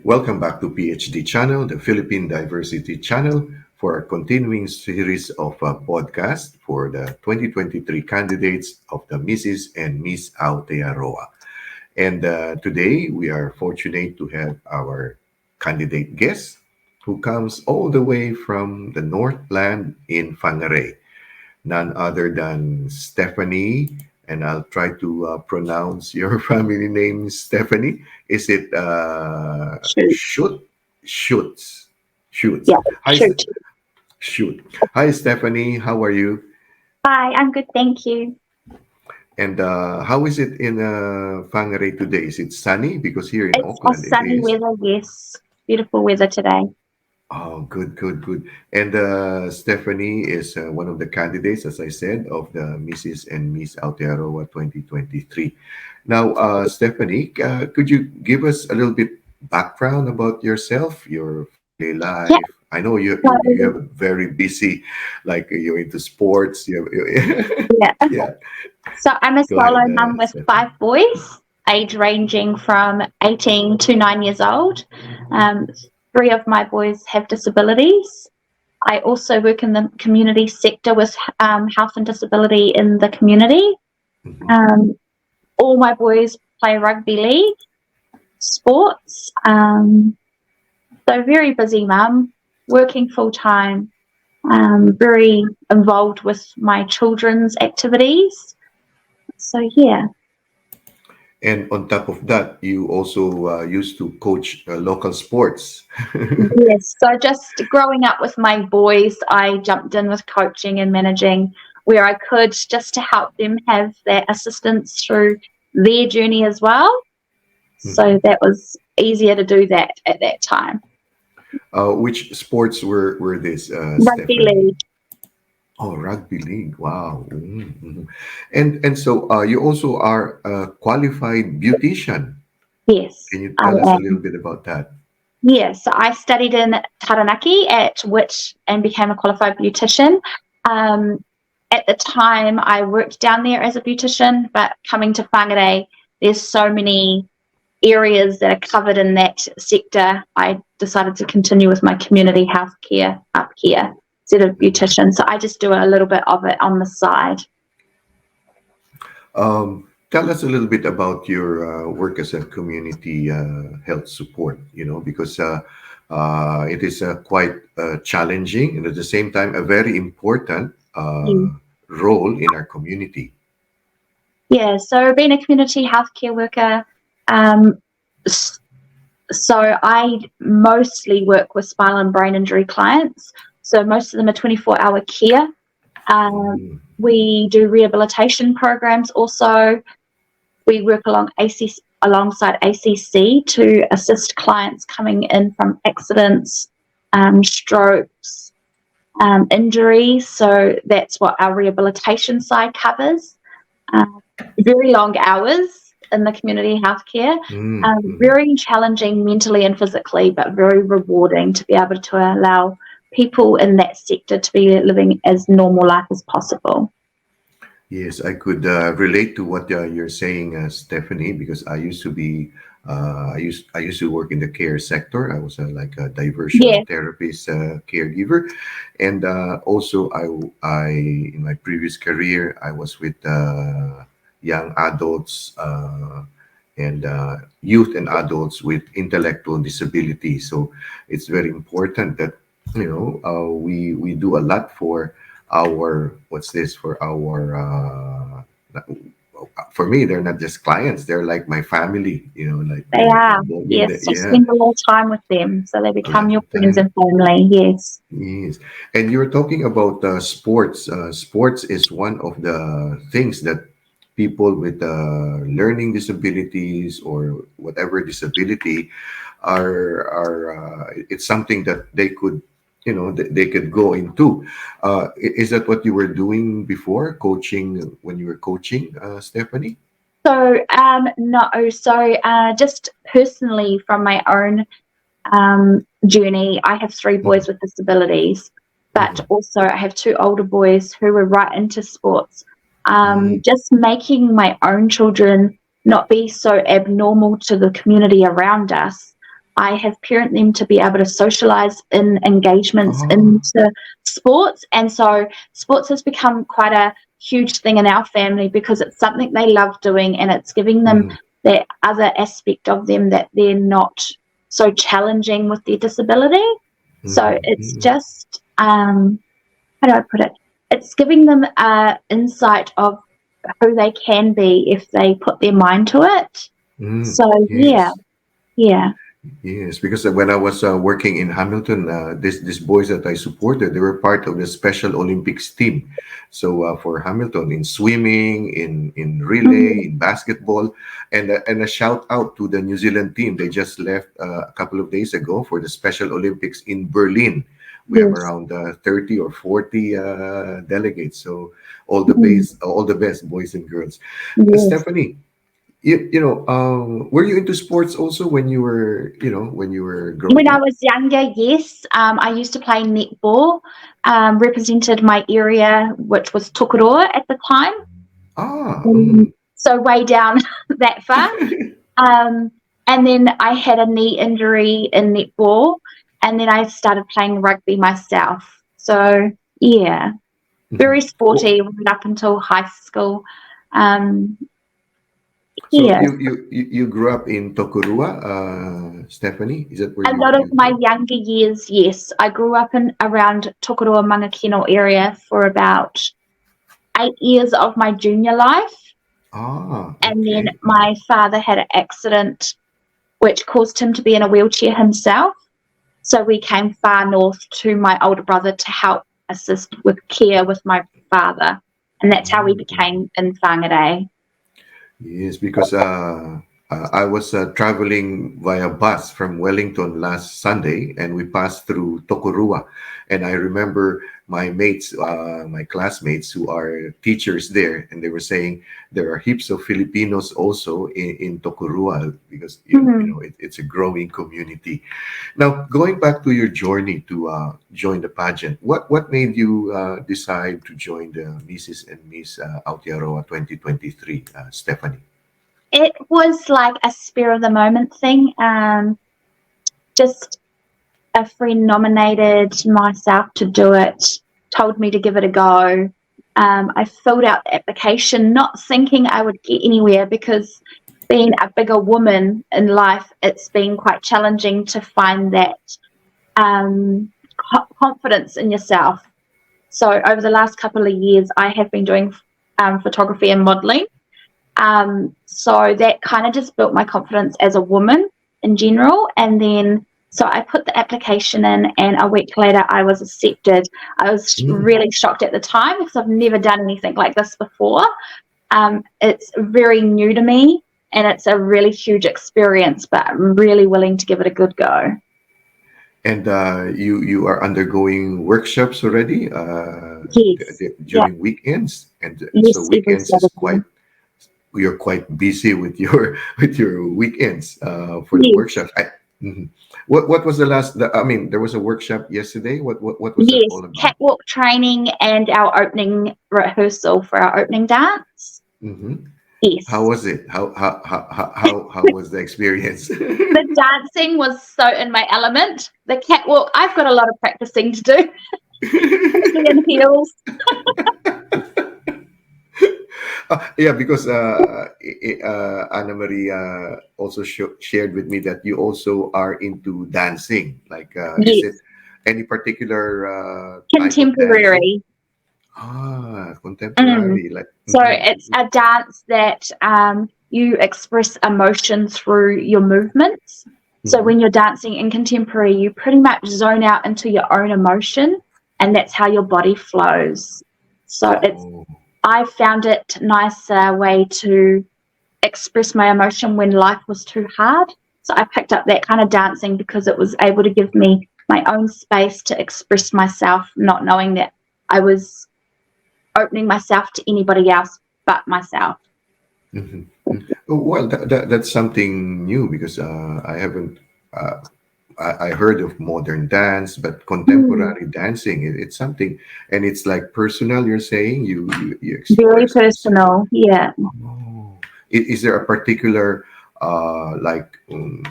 Welcome back to PhD Channel, the Philippine Diversity Channel, for our continuing series of podcasts for the 2023 candidates of the Mrs. and Miss Aotearoa. And today we are fortunate to have our candidate guest who comes all the way from the Northland in Whangarei, none other than Stephanie. And I'll try to pronounce your family name, Stephanie. Is it Shoot. Shoots? Shoots. Yeah, Hi, shoot. Shoot. Hi, Stephanie. How are you? Hi, I'm good, thank you. And how is it in Whangarei today? Is it sunny? Because here in It's a Auckland it sunny is. weather, yes. Beautiful weather today. Oh, good, good, good. And Stephanie is one of the candidates, as I said, of the Mrs. and Miss Aotearoa 2023. Now, Stephanie, could you give us a little bit background about yourself, your family Yeah, life? I know you so, have a very busy, like you're into sports. yeah. Yeah, So I'm a go solo ahead, mum with Stephanie. 5 boys, age ranging from 18 to 9 years old. Um, 3 of my boys have disabilities. I also work in the community sector with health and disability in the community. Mhm. Um, all my boys play rugby league, sports. So very busy mum, working full time, very involved with my children's activities. So yeah, And on top of that, you also used to coach local sports. yes. So just growing up with my boys, I jumped in with coaching and managing where I could just to help them have that assistance through their journey as well. Mhm. So that was easier to do that at that time. Which sports were this, Rugby Stephanie? league, Oh, rugby league. Wow. And so you also are a qualified beautician. yes, Can you I tell us a little am. bit about that? Yes, so I studied in Taranaki at which and became a qualified beautician. Um, at the time, I worked down there as a beautician, but coming to Whangarei, there's so many areas that are covered in that sector. I decided to continue with my community health care up here instead of Mhm. beautician. So I just do a little bit of it on the side. Tell us a little bit about your work as a community health support, because it is quite challenging and at the same time a very important Mm. role in our community. Yeah, so being a community healthcare worker, um, so I mostly work with spinal and brain injury clients. So most of them are 24-hour care. Mm, We do rehabilitation programs also. We work alongside ACC to assist clients coming in from accidents, strokes, injuries. So that's what our rehabilitation side covers. Very long hours in the community healthcare, mm. very challenging mentally and physically, but very rewarding to be able to allow people in that sector to be living as normal life as possible. Yes, I could relate to what you're saying, Stephanie, because I used to work in the care sector. I was like a diversion Yeah, therapist, caregiver, and also I in my previous career I was with young adults and youth and adults with intellectual disability. So it's very important that we do a lot for our what's this for our for me they're not just clients, they're like my family, like they they're are. involved in the, Yes, you yeah, spend a lot of time with them, so they a lot become your of friends time. and family. Yes. Yes, and you're talking about sports. Sports is one of the things that people with learning disabilities or whatever disability are it's something that they could they could go into. Is that what you were doing before coaching when you were coaching, Stephanie? So, no, so just personally from my own journey, I have 3 boys Mhm, with disabilities, but mhm, also I have 2 older boys who were right into sports. mhm, Just making my own children not be so abnormal to the community around us. I have parented them to be able to socialize in engagements Oh. into sports. And so sports has become quite a huge thing in our family because it's something they love doing, and it's giving them Mm, that other aspect of them that they're not so challenging with their disability. So mhm, it's mm, just, how do I put it? It's giving them insight of who they can be if they put their mind to it. mm. So yeah, Yes. yeah. Yes, because when I was working in Hamilton, these boys that I supported, they were part of the Special Olympics team. So for Hamilton, in swimming, in relay, Mm, in basketball, and a shout out to the New Zealand team. They just left a couple of days ago for the Special Olympics in Berlin. We have yes, around 30 or 40 delegates. So mm, all the best, boys and girls. yes. Stephanie, were you into sports also when you were, when you were When growing I up? was younger, yes, I used to play netball, represented my area, which was Tokoroa at the time. Ah, So way down that far. Um, and then I had a knee injury in netball, and then I started playing rugby myself. So yeah, mhm. very Oh, sporty right up until high school. Um, so yeah, you grew up in Tokurua, Stephanie? Is that where a lot of you my grew up? younger years, yes, I grew up in around Tokoroa Mangakino area for about 8 years of my junior life, Ah, and then okay. my father had an accident which caused him to be in a wheelchair himself. So we came far north to my older brother to help assist with care with my father. And that's how we Mhm. became in Whangarei. Yes, because I was traveling via bus from Wellington last Sunday, and we passed through Tokorua. And I remember my mates, my classmates who are teachers there, and they were saying there are heaps of Filipinos also in Tokorua because Mm-hmm. it's a growing community. Now, going back to your journey to join the pageant, what made you decide to join the Mrs. and Miss Aotearoa 2023, Stephanie? It was like a spur of the moment thing. Just a friend nominated myself to do it, told me to give it a go. I filled out the application, not thinking I would get anywhere because being a bigger woman in life, it's been quite challenging to find that confidence in yourself. So over the last couple of years, I have been doing photography and modeling. So that kind of just built my confidence as a woman in general. And then, so I put the application in, and a week later, I was accepted. I was Mm. really shocked at the time because I've never done anything like this before. It's very new to me, and it's a really huge experience, but I'm really willing to give it a good go. And you are undergoing workshops already Yes. Yeah. during weekends, and so Yes, every weekends is Saturday. quite you're quite busy with your with your weekends for the Yes. workshops. Mhm. What was the last? I mean, there was a workshop yesterday. What was that Yes. all about? Catwalk training and our opening rehearsal for our opening dance. Hmm. How Yes. was it? How was the experience? The dancing was so in my element. The catwalk, I've got a lot of practicing to do, especially in heels. Yeah, because Anna Maria also shared with me that you also are into dancing. Like, is it Yes. any particular type of dancing? Contemporary. Ah, Mm. contemporary. Like, So it's a dance that you express emotion through your movements. So mhm. when you're dancing in contemporary, you pretty much zone out into your own emotion, and that's how your body flows. So it's Oh, I found it nicer way to express my emotion when life was too hard. So I picked up that kind of dancing because it was able to give me my own space to express myself, not knowing that I was opening myself to anybody else but myself. mhm. Oh, well, that's something new because I haven't. I heard of modern dance, but Mm, contemporary dancing, it's something, and it's like personal. You're saying you very express yourself. personal. Yeah. Oh. Is there a particular like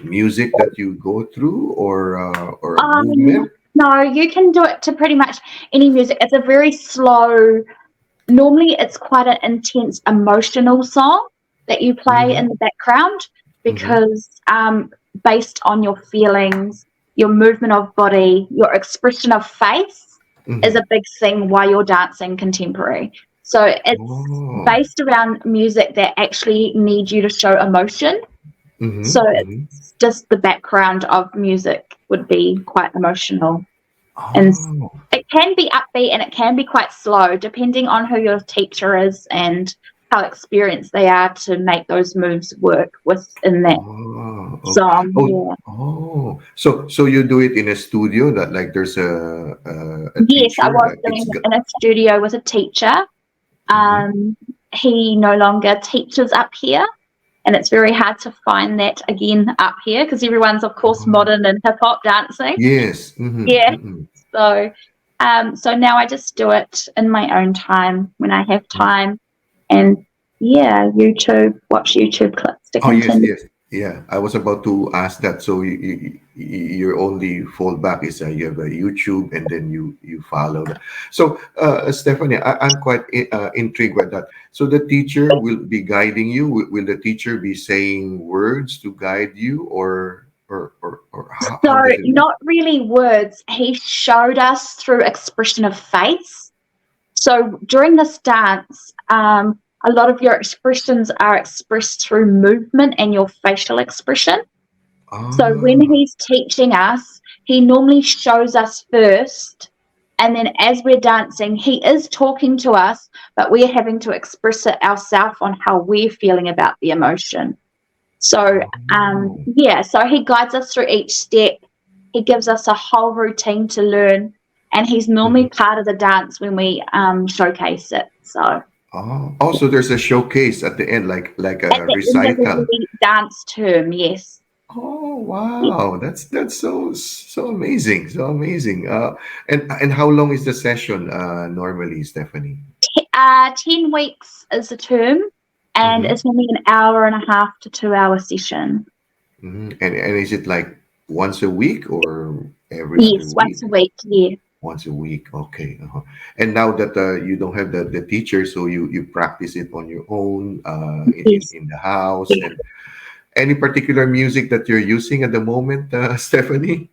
music that you go through, or a Um, movement? no, you can do it to pretty much any music. It's a very slow, normally it's quite an intense emotional song that you play Mm-hmm. in the background Mm-hmm. because based on your feelings, your movement of body, your expression of face is Mm-hmm. a big thing while you're dancing contemporary. So it's Oh. based around music that actually needs you to show emotion. So Mm-hmm. Mm-hmm. it's just the background of music would be quite emotional. And Oh. it can be upbeat and it can be quite slow, depending on who your teacher is and how experienced they are to make those moves work within that Oh, okay. song. Oh, Yeah. oh. So you do it in a studio that like there's a Yes, I teacher was like doing it's it good. in a studio with a teacher. Mm-hmm. He no longer teaches up here, and it's very hard to find that again up here because everyone's, of course, Oh, modern and hip hop dancing. yes. Mm-hmm. Yeah. Mm-hmm. So, so now I just do it in my own time when I have time, and yeah, YouTube, watch YouTube clips to Oh, yes, continue. yes. Yeah, I was about to ask that. So your only fallback is you have a YouTube and then you follow that. So, Stephanie, I'm quite intrigued by that. So the teacher will be guiding you. Will the teacher be saying words to guide you, or So, how does it work? not really words. He showed us through expression of face. So during this dance, a lot of your expressions are expressed through movement and your facial expression. So when Ah, he's teaching us, he normally shows us first. And then as we're dancing, he is talking to us, but we're having to express it ourselves on how we're feeling about the emotion. So, oh, yeah, so he guides us through each step. He gives us a whole routine to learn. And he's normally mhm. part of the dance when we showcase it. So Oh, also there's a showcase at the end, like at a the end of recital. every dance term, yes. Oh wow, that's so amazing, so amazing. And how long is the session normally, Stephanie? 10 weeks is the term, and Mm-hmm. it's only an hour and a half to 2 hour session. Mm-hmm. And is it like once a week or every other Yes, week? once a week, yeah. Once a week, okay. Uh-huh. And now that you don't have the teacher, so you practice it on your own Yes. in the house. And any particular music that you're using at the moment, Stephanie?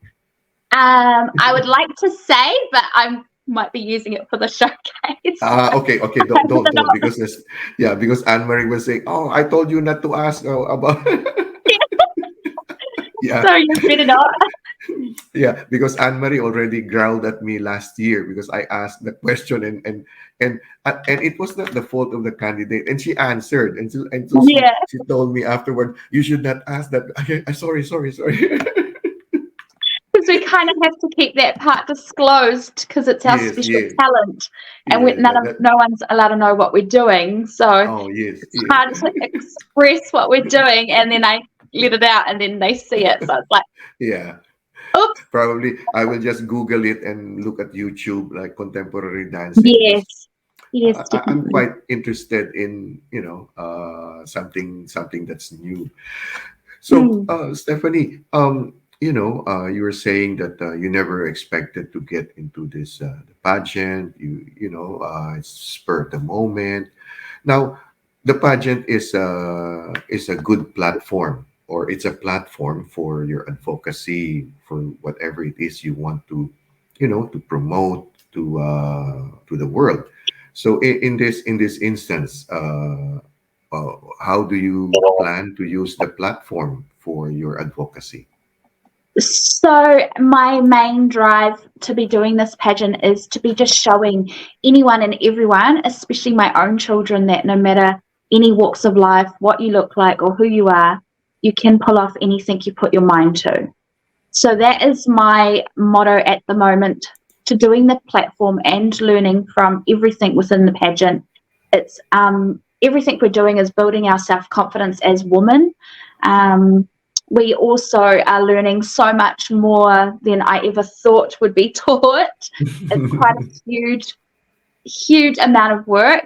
I would like to say, but I might be using it for the showcase. Okay, okay. I Don't, don't because this, yeah, because Anne Marie was saying, "Oh, I told you not to ask about." Yeah, So you better not. yeah, because Anne Marie already growled at me last year because I asked the question, and it was not the fault of the candidate, and she answered, and so Yeah, she told me afterward, "You should not ask that." Okay, sorry. because we kind of have to keep that part disclosed because it's our Yes, special yes, talent, and yes. no one's allowed to know what we're doing. So Oh, yes, it's yes. hard to express what we're doing, and then I let it out, and then they see it. So it's like, Yeah. oops, Probably I will just Google it and look at YouTube like contemporary dancing because yes, yes, I'm definitely. quite interested in something that's new. So Mm. Stephanie, you were saying that you never expected to get into this the pageant. It's spur of the moment. Now, the pageant is a good platform, or it's a platform for your advocacy for whatever it is you want to promote to the world. So in this instance, how do you plan to use the platform for your advocacy? So my main drive to be doing this pageant is to be just showing anyone and everyone, especially my own children, that no matter any walks of life, what you look like or who you are, you can pull off anything you put your mind to. So that is my motto at the moment to doing the platform and learning from everything within the pageant. It's everything we're doing is building our self-confidence as women. Um, we also are learning so much more than I ever thought would be taught. It's quite a huge amount of work,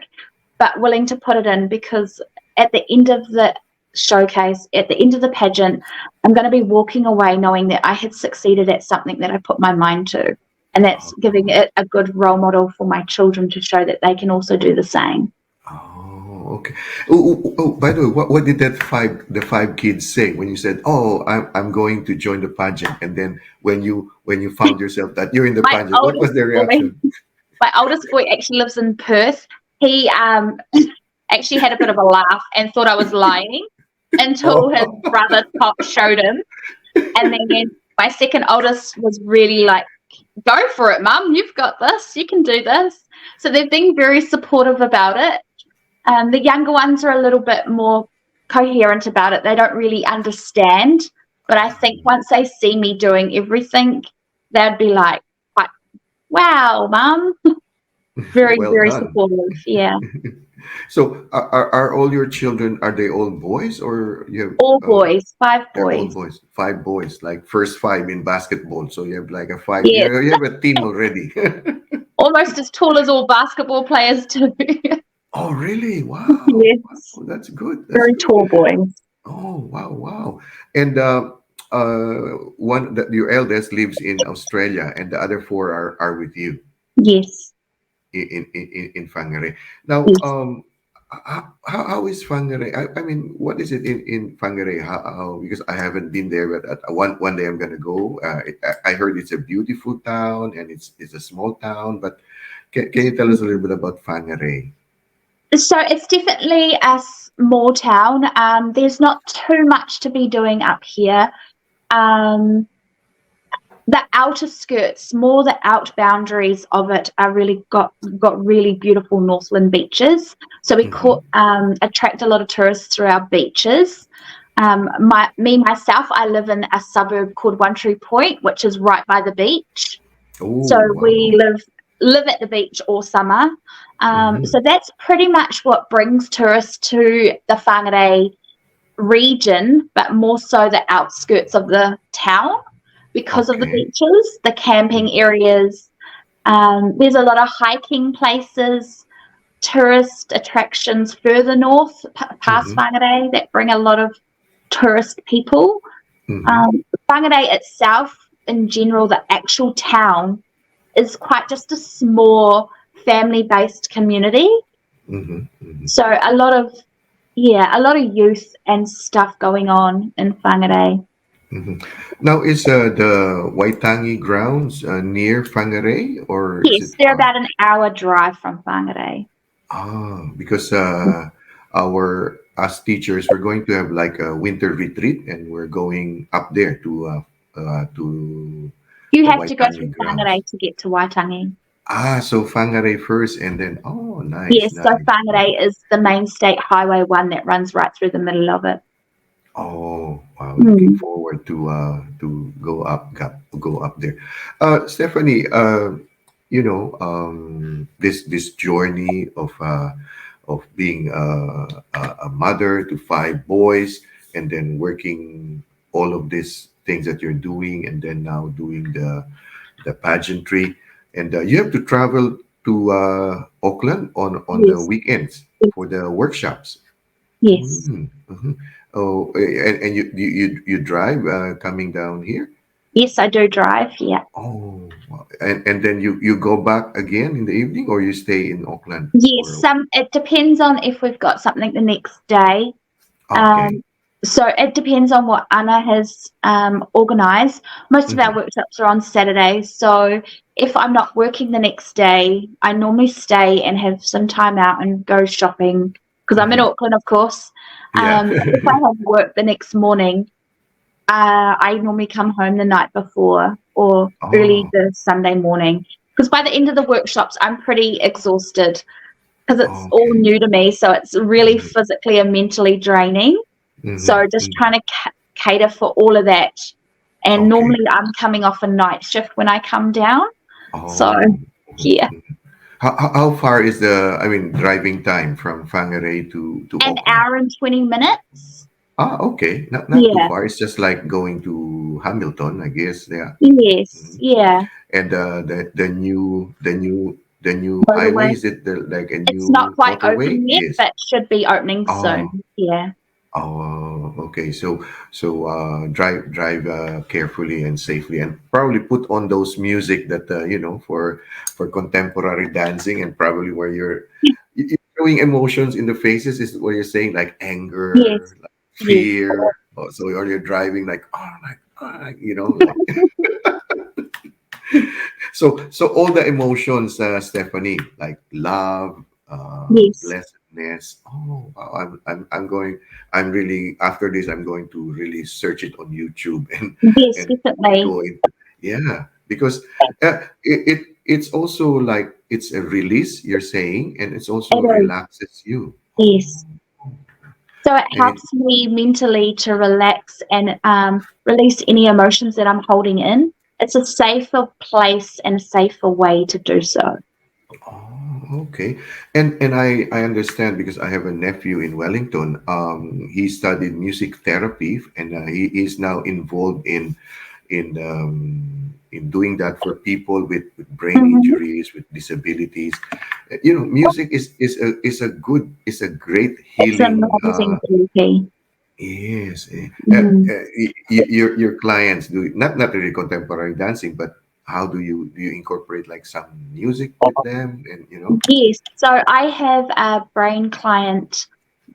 but willing to put it in because at the end of the showcase, at the end of the pageant, I'm going to be walking away knowing that I had succeeded at something that I put my mind to. And that's giving Oh, it a good role model for my children to show that they can also do the same. oh, okay. Oh, by the way, what did the five kids say when you said, "Oh, I'm going to join the pageant," and then when you found yourself that you're in the My pageant, what was oldest their boy, reaction? my oldest boy actually lives in Perth. He actually had a bit of a laugh and thought I was lying until his Oh, brother showed him. And then my second oldest was really like, go for it, mum, you've got this, you can do this. So they've been very supportive about it. The younger ones are a little bit more coherent about it. They don't really understand. But I think once they see me doing everything, they'd be like, wow, mum. Very, well very done. supportive. Yeah. So, are all your children, are they all boys, or you All have boys, five they're all boys. boys, five boys, like first five in basketball. So you have like a five. Yes. You have a team already. Almost as tall as all basketball players too. Oh, really? Wow. Yes. Wow, that's good. That's Very good. tall boys. Oh, wow, wow. And one that your eldest lives in Australia, and the other four are with you Yes. in Whangarei. Now, Yes. how is Whangarei? I mean, what is it in Whangarei? Because I haven't been there, but one day I'm gonna go. I heard it's a beautiful town and it's a small town. But can you tell us a little bit about Whangarei? So it's definitely a small town. There's not too much to be doing up here. Um, the outer skirts, more the out boundaries of it, are really got really beautiful Northland beaches. So we Mm-hmm. attract a lot of tourists through our beaches. Myself, I live in a suburb called Whangarei Point, which is right by the beach. So Oh, we wow. live at the beach all summer. Mm-hmm. So that's pretty much what brings tourists to the Whangarei region, but more so the outskirts of the town because of the Okay. beaches, the camping Mm-hmm. areas. There's a lot of hiking places, tourist attractions further north, past Mm-hmm. Whangarei, that bring a lot of tourist people. Mm-hmm. Whangarei itself, in general, the actual town, is quite just a small family-based community. Mm-hmm. Mm-hmm. So a lot of youth and stuff going on in Whangarei. Mm-hmm. Now, is the Waitangi grounds near Whangarei, or is it Yes, they're far? about an hour drive from Whangarei. Because our as teachers, we're going to have like a winter retreat, and we're going up there to You the have to go through Waitangi grounds. Whangarei to get to Waitangi. So Whangarei first, and then nice, Yes, so nice. Whangarei is the main state highway one that runs right through the middle of it. Oh, wow! Looking Mm. forward to go up there. Stephanie, this journey of being a mother to five boys, and then working all of these things that you're doing, and then now doing the pageantry, and you have to travel to Auckland on the Yes, weekends for the workshops. yes, Mm-hmm. Oh, and you drive coming down here? yes, I do drive. Yeah. Oh, wow. And then you go back again in the evening, or you stay in Auckland Yes, for? it depends on if we've got something the next day. Okay. Um, so it depends on what Anna has organised. Most of Mm-hmm. our workshops are on Saturdays, so if I'm not working the next day, I normally stay and have some time out and go shopping because I'm in Mm-hmm. Auckland, of course. Yeah. If I have work the next morning, I normally come home the night before or early Oh. the Sunday morning because by the end of the workshops, I'm pretty exhausted because it's all Okay. new to me. So it's really Mm-hmm. physically and mentally draining. Mm-hmm. So just Mm-hmm. trying to cater for all of that. And Okay. normally I'm coming off a night shift when I come down. So Oh. yeah, Mhm. How far is I mean, driving time from Whangarei to an Auckland? hour and 20 minutes. Okay. Not too Yeah. far. It's just like going to Hamilton, I guess. Yeah. Yes. Mhm. Yeah. And the new Motorway. highway, is it like a It's not new quite motorway? open yet, Yes. but should be opening Oh, soon. Yeah. Oh, okay. So drive carefully and safely, and probably put on those music that for contemporary dancing, and probably where you're showing emotions in the faces is what you're saying, like Yes, anger, like yes, fear. Oh, so or you're driving like like like so all the emotions, Stephanie, like love, yes, blessedness. Oh, wow, I'm going. I'm really after this. I'm going to really search it on YouTube and yes, and definitely. go into yeah, because it's also like it's a release. You're saying, and it's also It is. relaxes you. Oh, Yes. So it and it helps me mentally to relax and release any emotions that I'm holding in. It's a safer place and a safer way to do so. Oh, okay. And I understand because I have a nephew in Wellington. He studied music therapy, and he is now involved in doing that for people with brain Mhm. injuries, with disabilities. Music is a great It's healing. amazing therapy. Yes. Mm. Your clients do not really contemporary dancing, but how do you incorporate like some music with them, and Yes. So I have a brain client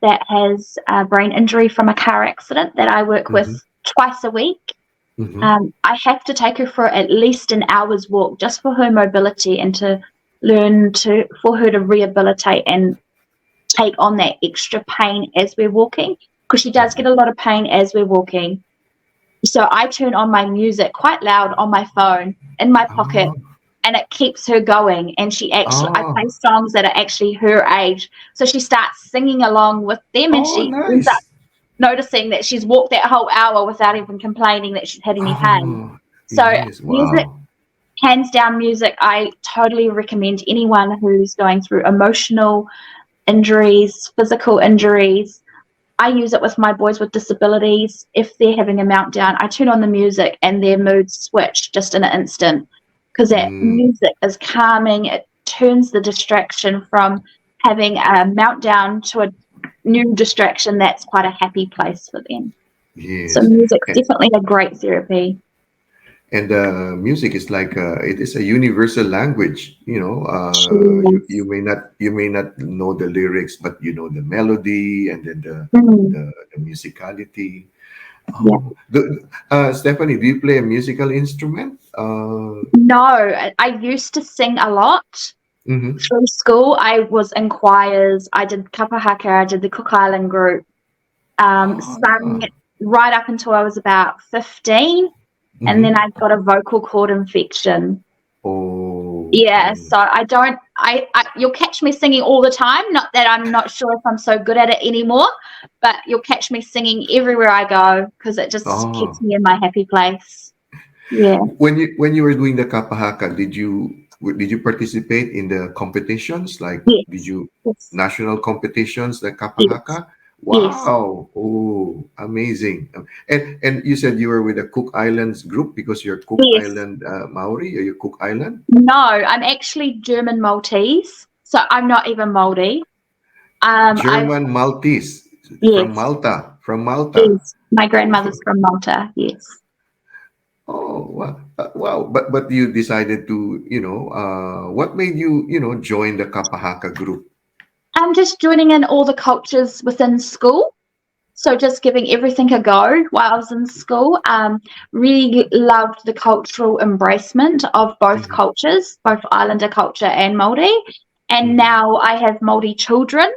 that has a brain injury from a car accident that I work with Mm-hmm, twice a week. mm-hmm, I have to take her for at least an hour's walk just for her mobility and to learn to for her to rehabilitate and take on that extra pain as we're walking because she does mm-hmm. get a lot of pain as we're walking. So I turn on my music quite loud on my phone in my pocket Oh, and it keeps her going. And I play oh, songs that are actually her age. So she starts singing along with them and oh, she ends up nice. noticing that she's walked that whole hour without even complaining that she's had any pain. Oh, So yes. music, Wow. hands down music, I totally recommend anyone who's going through emotional injuries, physical injuries. I use it with my boys with disabilities. If they're having a meltdown, I turn on the music and their moods switch just in an instant because that Mm, music is calming. It turns the distraction from having a meltdown to a new distraction that's quite a happy place for them. So yes. music's definitely a great therapy. And music is like it is a universal language. You Cheers. may not know the lyrics, but you know the melody and then Mm, the musicality. yeah. Oh, Stephanie, do you play a musical instrument? No, I used to sing a lot. Mm-hmm. Through school, I was in choirs. I did kapahaka. I did the Cook Island group. Sung Ah, right up until I was about 15, and then mm-hmm. I got a vocal cord infection. Oh, Yeah, so I don't. You'll catch me singing all the time. Not that I'm not sure if I'm so good at it anymore, but you'll catch me singing everywhere I go because it just keeps oh. me in my happy place. Yeah. When you were doing the kapahaka, did you participate in the competitions? Like, did Yes. you Yes. national competitions, the Yes. kapahaka? Yes. Wow! Oh, amazing! And you said you were with the Cook Islands group because you're Cook Yes. Island Maori. Are you Cook Island? No, I'm actually German Maltese, so I'm not even Maori. I've German Maltese from yes, Malta. From Malta. yes. My grandmother's Oh, from Malta. Yes. oh wow! Wow! But you decided to what made you join the kapahaka group? I'm just joining in all the cultures within school. So just giving everything a go while I was in school. Really loved the cultural embracement of both Hmm. cultures, both Islander culture and Māori. And Hmm. now I have Māori children.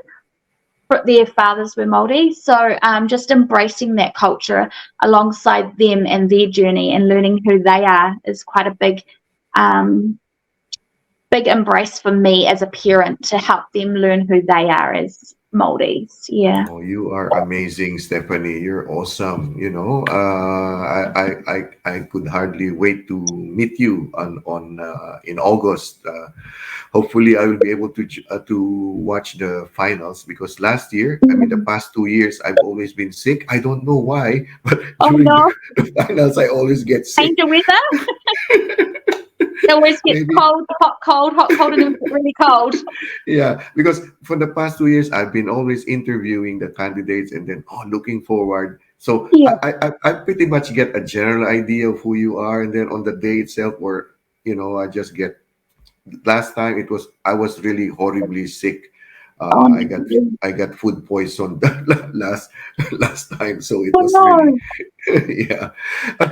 Their fathers were Māori. So just embracing that culture alongside them and their journey and learning who they are is quite a um, big embrace for me as a parent to help them learn who they are as Māoris. Yeah. Oh, you are amazing, Stephanie. You're awesome. I could hardly wait to meet you on in August. Hopefully, I will be able to watch the finals because last year, I mean, the Mm. past 2 years, I've always been sick. I don't know why, but Oh during the, no, the finals, I always get change sick. the weather. It always gets Maybe, cold, hot, cold, and then we get really cold. yeah, because for the past 2 years, I've been always interviewing the candidates and then looking forward. So Yeah. I pretty much get a general idea of who you are, and then on the day itself, or I just get. Last time it was I was really horribly sick. Oh, I got no. I got food poisoned last last time, so it Oh, was really no. yeah.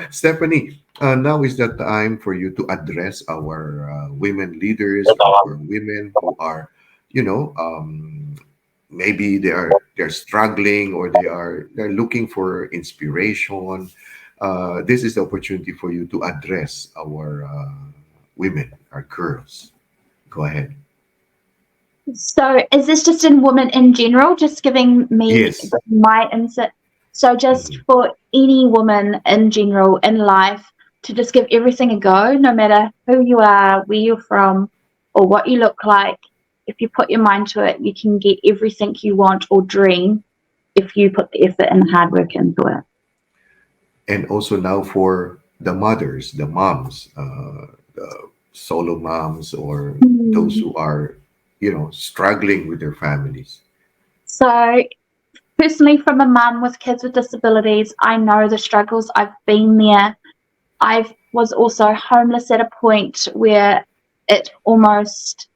Stephanie, now is the time for you to address our women leaders, our women who are, you know, maybe they're struggling or they're looking for inspiration. This is the opportunity for you to address our women, our girls. Go ahead. So, is this just in women in general, just giving me Yes. my insight? So, just Mhm. for any woman in general in life to just give everything a go, no matter who you are, where you're from, or what you look like. If you put your mind to it, you can get everything you want or dream if you put the effort and the hard work into it. And also now for the mothers, the moms, the solo moms, or those Mm. who are, struggling with their families. So, personally, from a mum with kids with disabilities, I know the struggles. I've been there. I was also homeless at a point where it almost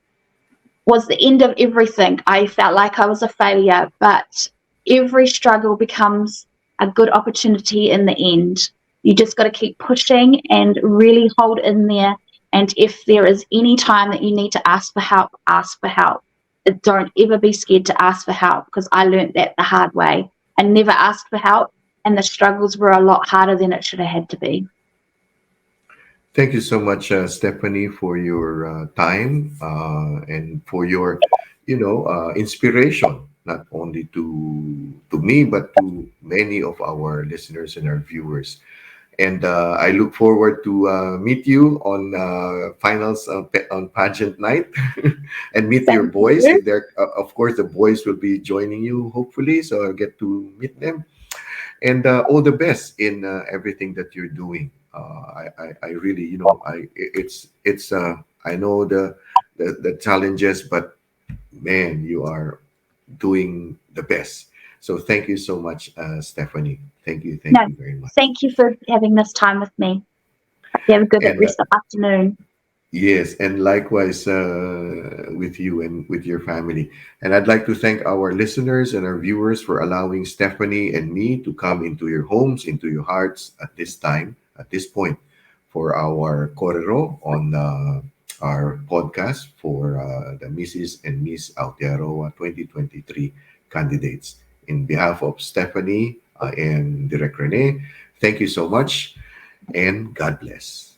was the end of everything. I felt like I was a failure, but every struggle becomes a good opportunity in the end. You just got to keep pushing and really hold in there. And if there is any time that you need to ask for help, ask for help. Don't ever be scared to ask for help, because I learned that the hard way. I never asked for help, and the struggles were a lot harder than it should have had to be. Thank you so much, Stephanie, for your time and for your, inspiration, not only to me but to many of our listeners and our viewers. And I look forward to meet you on finals on pageant night and meet your Thank boys. you. If they're, of course, the boys will be joining you hopefully, so I'll get to meet them. And all the best in everything that you're doing. I really, it's I know the challenges, but man, you are doing the best. So thank you so much, Stephanie. Thank No, you very much. thank you for having this time with me. Hope you have a good And rest of the afternoon. yes, and likewise with you and with your family. And I'd like to thank our listeners and our viewers for allowing Stephanie and me to come into your homes, into your hearts at this time, at this point, for our Korero on our podcast for the Mrs. and Miss Aotearoa 2023 candidates. In behalf of Stephanie and Direct Rene, thank you so much and God bless.